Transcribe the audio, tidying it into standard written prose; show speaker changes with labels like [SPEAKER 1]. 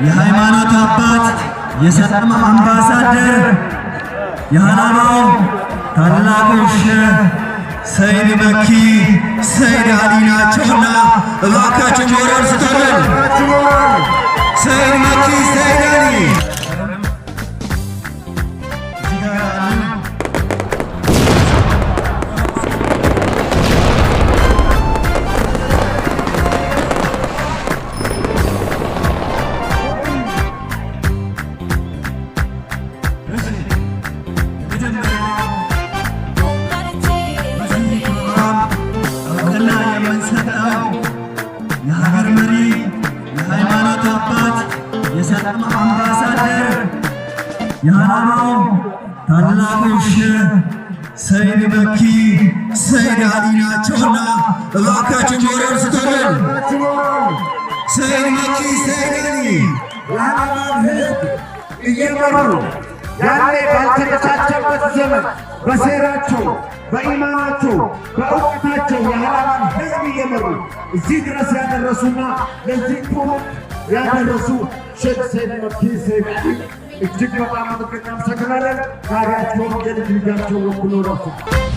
[SPEAKER 1] የሃይማኖት አባት የሰላም አምባሳደር የሃላማው ታላቁ ሼህ ሰይድ መኪ ሰይድ አሊ ናቸውና እባካችሁ ሞራል ስጡልን። ሰይድ መኪ ሰይድ አሊ የሀገር መሪ የሃይማኖት አባት የሰላም አምባሳደር የሃላማው ታላቁ ሼህ ሰይድ መኪ ሰይድ አሊ ናቸውና እባካችሁ ሞራል ስጡልን። ሰይድ መኪ ሰይድ አሊ
[SPEAKER 2] የሃላማን ሕዝብ እየመሩ ያኔ ባልተመቻቸበት ዘመን በሴራቸው በኢማናቸው በእውቀታቸው የሃላማን ሕዝብ እየመሩ እዚህ ድረስ ያደረሱና ለዚህ ትውልድ ያደረሱ ሼህ ሰይድ መኪ ሰይድ አሊ እጅግ በጣም አመሰግናለን። ታሪያቸውን የልጅ ልጃቸው ወክሎ ደርሷል።